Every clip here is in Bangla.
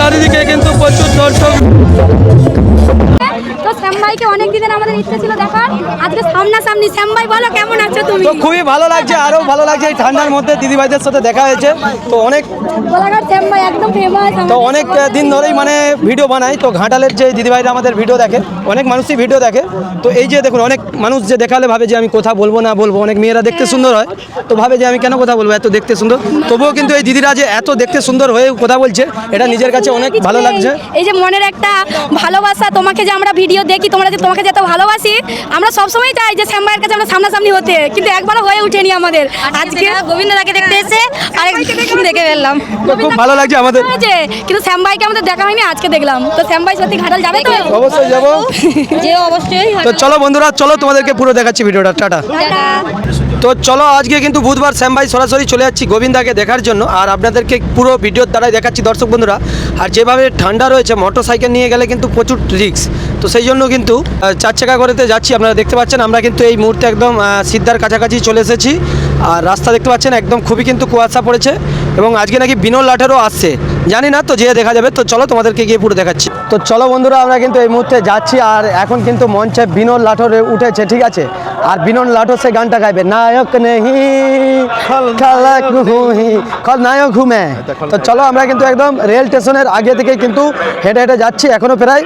চারিদিকে কিন্তু প্রচুর দর্শক। তো শ্যাম ভাইকে অনেক দিনের আমাদের ইচ্ছে ছিল দেখার, আজকে সামনাসামনি। শ্যাম ভাই বলো কেমন আছো তুমি? তো খুবই ভালো লাগছে, আরো ভালো লাগছে এই ঠান্ডার মধ্যে দিদিভাইদের সাথে দেখা হয়েছে। তো অনেক গোলাঘাট শ্যাম ভাই একদম ফেমাস। তো অনেক দিন ধরেই মানে ভিডিও বানাই, তো ঘাটালের যে দিদিভাইরা আমাদের ভিডিও দেখে, অনেক মানুষই ভিডিও দেখে। তো এই যে দেখুন, অনেক মানুষ যে দেখালে ভাবে যে আমি কথা বলবো না বলবো, অনেক মেয়েরা দেখতে সুন্দর হয়, তো ভাবে যে আমি কেন কথা বলবো, এত দেখতে সুন্দর। তবুও কিন্তু এই দিদিরা যে এত দেখতে সুন্দর হয়ে কথা বলছে, এটা নিজের কাছে অনেক ভালো লাগছে। এই যে মনের একটা ভালোবাসা, তোমাকে যে আমরা ভিডিও দেখি, তোমরা যে তোমাকে যেত ভালোবাসি, আমরা সবসময় চাই যে শ্যাম ভাইয়ের কাছে আমরা সামনাসামনি হতে, কিন্তু একবারও হয়ে ওঠেনি আমাদের। আজকে গোবিন্দদাকে দেখতে এসে আরেক দেখে ফেললাম, খুব ভালো লাগছে আমাদের, কিন্তু শ্যাম ভাইকে আমাদের দেখা হয়নি, আজকে দেখলাম। তো শ্যাম ভাই সত্যি ঘাটাল যাবে তো? অবশ্যই যাবো, যে অবশ্যই। তো চলো বন্ধুরা, চলো তোমাদেরকে পুরো দেখাচ্ছি ভিডিওটা। টাটা। তো চলো, আজকে কিন্তু বুধবার, শ্যাম ভাই সরাসরি চলে যাচ্ছি গোবিন্দাকে দেখার জন্য, আর আপনাদেরকে পুরো ভিডিওর দ্বারাই দেখাচ্ছি দর্শক বন্ধুরা। আর যেভাবে ঠান্ডা রয়েছে, মোটর সাইকেল নিয়ে গেলে কিন্তু প্রচুর রিস্ক, তো সেই জন্য কিন্তু 4 চাকা করেতে যাচ্ছি। আপনারা দেখতে পাচ্ছেন আমরা কিন্তু এই মুহূর্তে একদম সিদ্ধার কাছাকাছি চলে এসেছি। আর রাস্তা দেখতে পাচ্ছেন একদম খুবই কিন্তু কুয়াশা পড়েছে, এবং আজকে নাকি বিনোদ লাঠেরও আসছে, জানি না, তো যেয়ে দেখা যাবে। তো চলো তোমাদেরকে গিয়ে পুরো দেখাচ্ছি। তো চলো বন্ধুরা, আমরা কিন্তু এই মুহূর্তে যাচ্ছি, আর এখন কিন্তু মঞ্চে বিনোদ লাঠরে উঠেছে, ঠিক আছে। আর বিনোদ লাঠর সে গানটা গাইবে, নায়ক নেহি খলক হুহি খলনায়ক হুমে। তো চলো, আমরা কিন্তু একদম রেল স্টেশনের আগে থেকে কিন্তু হেঁটে হেঁটে যাচ্ছি, এখনো প্রায়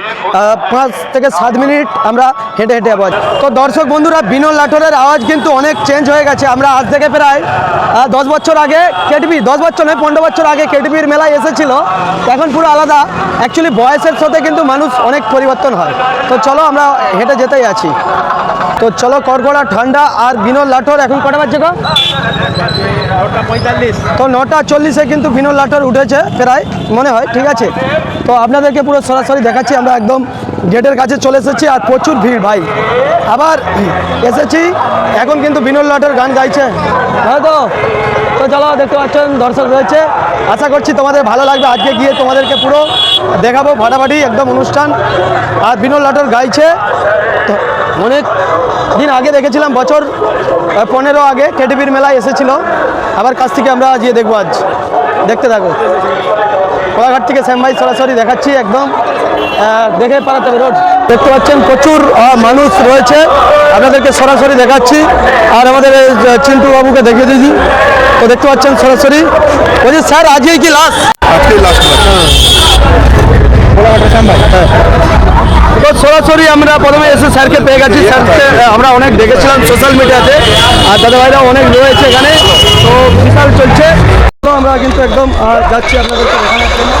5 থেকে 7 মিনিট আমরা হেঁটে হেঁটে যাবো। তো দর্শক বন্ধুরা, বিনোদ লাঠরের আওয়াজ কিন্তু অনেক চেঞ্জ হয়ে গেছে। আমরা আজ থেকে প্রায় 10 বছর আগে কেটিভি, 10 বছর নয় 15 বছর আগে কেটিভির মেলায় এসেছিল, এখন পুরো আলাদা। অ্যাকচুয়ালি বয়সের সাথে কিন্তু মানুষ অনেক পরিবর্তন হয়। তো চলো, আমরা হেঁটে যেতেই আছি। তো চলো, কড়কড়া ঠান্ডা, আর বিনোদ লাঠর এখন কটা বাজছে গো? 9:45। তো 9:40-এ কিন্তু বিনোদ লাঠর উঠেছে প্রায়, মনে হয়, ঠিক আছে। তো আপনাদেরকে পুরো সরাসরি দেখাচ্ছি, আমরা একদম গেটের কাছে চলে এসেছি, আর প্রচুর ভিড় ভাই। আবার এসেছি, এখন কিন্তু বিনোদ লাঠর গান গাইছে, হয়তো। তো চলো, দেখতে পাচ্ছেন দর্শক রয়েছে, আশা করছি তোমাদের ভালো লাগবে। আজকে গিয়ে তোমাদেরকে পুরো দেখাবো ফাটাফাটি একদম অনুষ্ঠান। আর বিনোদ লাঠর গাইছে, তো অনেক দিন আগে দেখেছিলাম, বছর 15 আগে কেটিভির মেলায় এসেছিল। আবার কাছ থেকে আমরা গিয়ে দেখবো, আজ দেখতে থাকো। কোলাঘাট থেকে শ্যাম ভাই সরাসরি দেখাচ্ছি, একদম দেখে পালাতে হবে রোড। দেখতে পাচ্ছেন প্রচুর মানুষ রয়েছে, আপনাদেরকে সরাসরি দেখাচ্ছি। আর আমাদের চিন্টু বাবুকে দেখিয়ে দিয়েছি, তো দেখতে পাচ্ছেন সরাসরি। বলছি স্যার, আজকে কি লাস্ট? আজকেই লাস্ট। কোলাঘাটের শ্যাম ভাই, হ্যাঁ। তো সরাসরি আমরা প্রথমে এসে স্যারকে পেয়ে গেছি। স্যারকে আমরা অনেক দেখেছিলাম সোশ্যাল মিডিয়াতে, আর দাদাভাইরা অনেক রয়েছে এখানে, তো বিশাল চলছে। তো আমরা কিন্তু একদম যাচ্ছি আপনাদেরকে দেখানোর জন্য।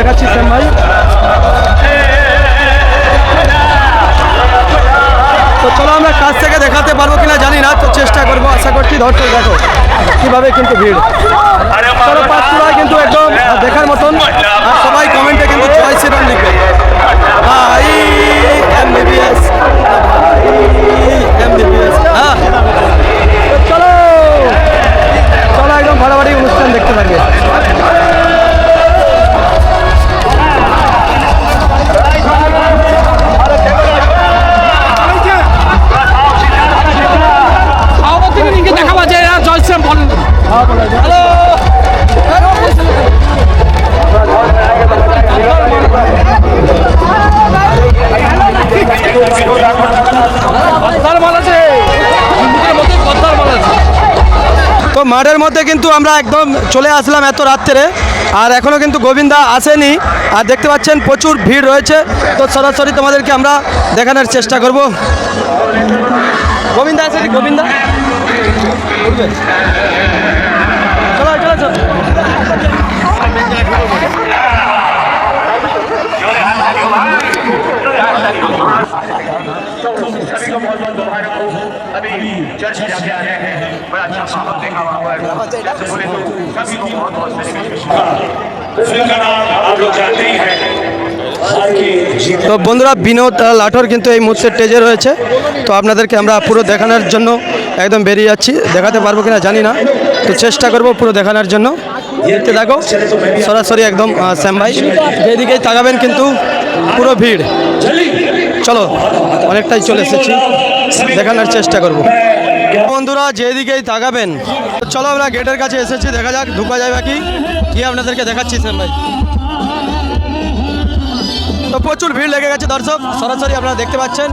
দেখাচ্ছি শ্যাম ভাই। তো চলো, আমরা কাছ থেকে দেখাতে পারবো কিনা জানি না, তো চেষ্টা করবো, আশা করছি। দর্শক দেখো কিভাবে কিন্তু ভিড়, চলো পাঁচপুরা কিন্তু একদম দেখার মতন। আর সবাই কমেন্টে কিন্তু জয় শ্রীরাম লিখবে, ভাই MBBS, MBBS। হ্যাঁ, চলো চলো, একদম ভাড়াবাড়ি অনুষ্ঠান দেখতে থাকবে। তো মাঠের মধ্যে কিন্তু আমরা একদম চলে আসলাম এত রাত্রে, আর এখনও কিন্তু গোবিন্দা আসেনি। আর দেখতে পাচ্ছেন প্রচুর ভিড় রয়েছে, তো সরাসরি তোমাদেরকে আমরা দেখানোর চেষ্টা করব। গোবিন্দা আসেনি, গোবিন্দা চলো চলো চলো। फिल्म का नाम आप लोग जानते ही हैं। हार के जीत তো বন্ধুরা বিনোদ লাঠর কিন্তু এই মুহূর্তে স্টেজে রয়েছে। তো আপনাদেরকে আমরা পুরো দেখানোর জন্য একদম বেরিয়ে যাচ্ছি, দেখাতে পারবো কিনা জানি না, তো চেষ্টা করব পুরো দেখানোর জন্য। দেখতে থাকো সরাসরি একদম শ্যাম ভাই যেদিকেই তাকাবেন কিন্তু পুরো ভিড়। চলো অনেকটাই চলে এসেছি, দেখানোর চেষ্টা করব। বন্ধুরা যেদিকেই তাকাবেন, চলো আমরা গেটের কাছে এসেছি, দেখা যাক ঢুকা যাবে কি আপনাদেরকে দেখাচ্ছি শ্যাম ভাই। তো প্রচুর ভিড় লেগে গেছে দর্শক, সরাসরি আপনারা দেখতে পাচ্ছেন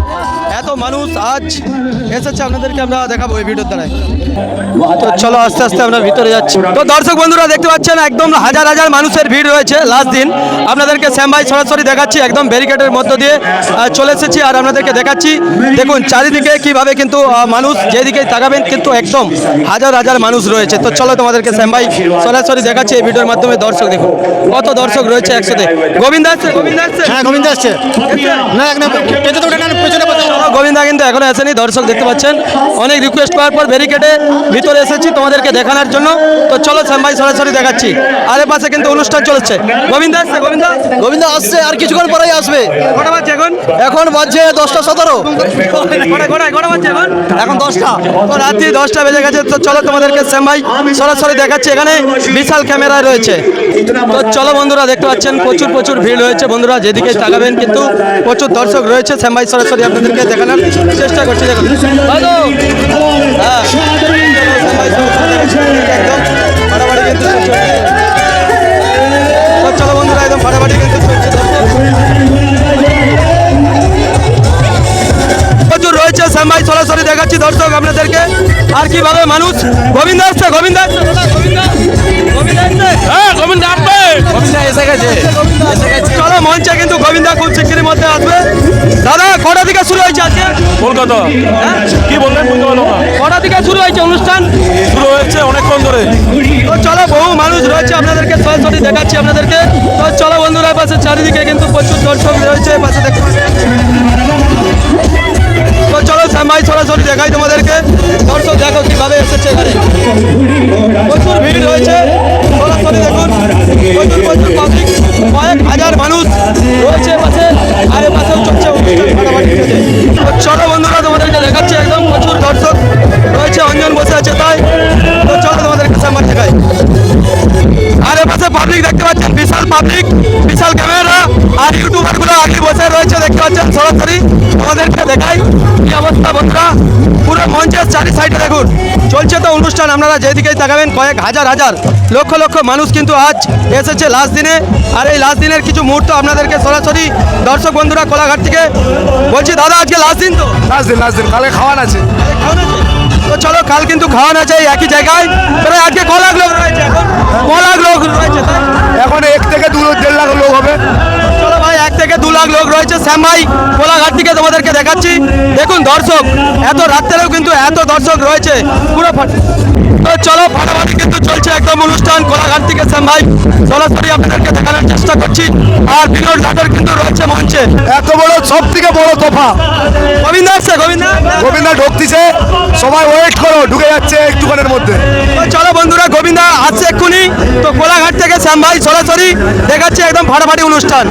এত মানুষ আজ এসেছে, আপনাদেরকে আমরা দেখাবো এই ভিডিওর দ্বারাই। তো চলো আস্তে আস্তে আমরা ভিতরে যাচ্ছি। তো দর্শক বন্ধুরা দেখতে পাচ্ছেন একদম হাজার হাজার মানুষের ভিড় রয়েছে লাস্ট দিন। আপনাদেরকে শ্যাম ভাই সরাসরি দেখাচ্ছি, একদম ব্যারিকেডের মধ্য দিয়ে চলে এসেছি আর আপনাদেরকে দেখাচ্ছি। দেখুন চারিদিকে কিভাবে কিন্তু মানুষ যেদিকেই তাকাবেন কিন্তু একদম হাজার হাজার মানুষ রয়েছে। তো চলো তোমাদেরকে শ্যাম ভাই সরাসরি দেখাচ্ছি এই ভিডিওর মাধ্যমে। দর্শক দেখুন কত দর্শক রয়েছে একসাথে। গোবিন্দ আসছে, গোবিন্দ আসছে, হ্যাঁ গোবিন্দ আসছে না এখন পেছনে বসে গোবিন্দা কিন্তু এখনো আসেনি। দর্শক দেখতে পাচ্ছেন অনেক রিকোয়েস্ট করার পর ব্যারিকেডে ভিতরে এসেছি তোমাদেরকে দেখানোর জন্য। তো চলো শ্যাম ভাই সরাসরি দেখাচ্ছি। আর এ পাশে কিন্তু অনুষ্ঠান চলছে। গোবিন্দা আসছে, গোবিন্দা আসছে আর কিছুক্ষণ পরেই আসবে। কটা বাজছে এখন? এখন বাজছে 10:17। কটা বাজছে এখন? এখন 10টা। তো রাত্রি 10টা বেজে গেছে। তো চলো তোমাদেরকে শ্যাম ভাই সরাসরি দেখাচ্ছি, এখানে বিশাল ক্যামেরা রয়েছে। তো চলো বন্ধুরা দেখতে পাচ্ছেন প্রচুর প্রচুর ভিড় হয়েছে। বন্ধুরা যেদিকে তাকাবেন কিন্তু প্রচুর দর্শক রয়েছে। শ্যাম ভাই সরাসরি আপনাদেরকে দেখানোর চেষ্টা করছি। দেখুন হ্যালো, হ্যাঁ শ্যাম ভাই সরাসরি একদম ফাটাফাটি কিন্তু চলছে। তো চলো বন্ধুরা একদম ফাটাফাটি কিন্তু চলছে। প্রচুর রয়েছে, শ্যাম ভাই সরাসরি দেখাচ্ছি দর্শক আপনাদেরকে। আর কিভাবে মানুষ। গোবিন্দ আসছে, গোবিন্দ আসছে, গোবিন্দ আসছে, হ্যাঁ গোবিন্দ আসবে, গোবিন্দ এসে গেছে। চলো মঞ্চে কিন্তু গোবিন্দা খুব শিগগিরের মধ্যে আসবে। দাদা কটা থেকে শুরু হয়েছে আজকে? কলকাতা কি বললেন বুঝতে পারলাম না। কটা থেকে শুরু হয়েছে অনুষ্ঠান? শুরু হয়েছে অনেকক্ষণ ধরে। তো চলো বহু মানুষ রয়েছে, আপনাদেরকে সরাসরি দেখাচ্ছি আপনাদেরকে। তো চলো বন্ধুরা পাশে চারিদিকে কিন্তু প্রচুর দর্শক রয়েছে পাশে দেখতে। তো চলো শ্যাম ভাই সরাসরি দেখাই তোমাদেরকে। দর্শক দেখো কিভাবে এসেছে এখানে, প্রচুর ভিড় রয়েছে। সরাসরি দেখুন প্রচুর প্রচুর পাবলিক, কয়েক হাজার মানুষ রয়েছে পাশে। আর এ পাশেও চলছে অনুষ্ঠান ফাটাফাটি চলছে। তো চলো বন্ধুরা তোমাদেরকে দেখাচ্ছি, একদম প্রচুর দর্শক রয়েছে, অঞ্জন বসে আছে তাই। তো চলো তোমাদেরকে শ্যাম ভাই দেখাই। আর এ পাশে পাবলিক দেখতে পাচ্ছেন, বিশাল পাবলিক, বিশাল ক্যামেরা আর ইউটিউবার গুলো আগে বসে রয়েছে দেখতে পাচ্ছেন। সরাসরি আমাদেরকে দেখাই কি অবস্থা বন্ধুরা। পুরো মঞ্চের চারি সাইডে দেখুন চলছে তো অনুষ্ঠান। আপনারা যেদিকেই তাকাবেন কয়েক হাজার হাজার লক্ষ লক্ষ মানুষ কিন্তু আজ এসেছে লাস্ট দিনে। আর এই লাস্ট দিনের কিছু মুহূর্ত আপনাদেরকে সরাসরি দর্শক বন্ধুরা কোলাঘাট থেকে বলছি। দাদা আজকে লাস্ট দিন তো? লাস্ট দিন কালে খাওয়ান আছে। তো চলো কাল কিন্তু খাওয়ানো আছে এই একই জায়গায়। তবে আজকে ক লাখ লোক রয়েছে? এখন ক লাখ লোক রয়েছে? এখন 1 থেকে 2-1.5 লাখ লোক হবে। চলো ভাই 1 থেকে 2 লাখ লোক রয়েছে। শ্যাম ভাই কোলাঘাট থেকে তোমাদেরকে দেখাচ্ছি। দেখুন দর্শক এত রাত্রেও কিন্তু এত দর্শক রয়েছে পুরো। তো চলো ফাটাফাটি কিন্তু চলছে একদম অনুষ্ঠান কোলাঘাট থেকে। শ্যাম ভাই সরাসরি আপনাদেরকে দেখানোর চেষ্টা করছি। আর বিনোদ ঘাটের কিন্তু রয়েছে মঞ্চে। এত বড় সব থেকে বড় তোফা গোবিন্দ আসছে, গোবিন্দা ঢুকতিছে, সবাই ওয়েট করো, ঢুকে যাচ্ছে একটুখানের মধ্যে। তো চলো বন্ধুরা গোবিন্দা আসছে এক্ষুনি। তো কোলাঘাট থেকে শ্যাম ভাই সরাসরি দেখাচ্ছে একদম ফাটাফাটি অনুষ্ঠান।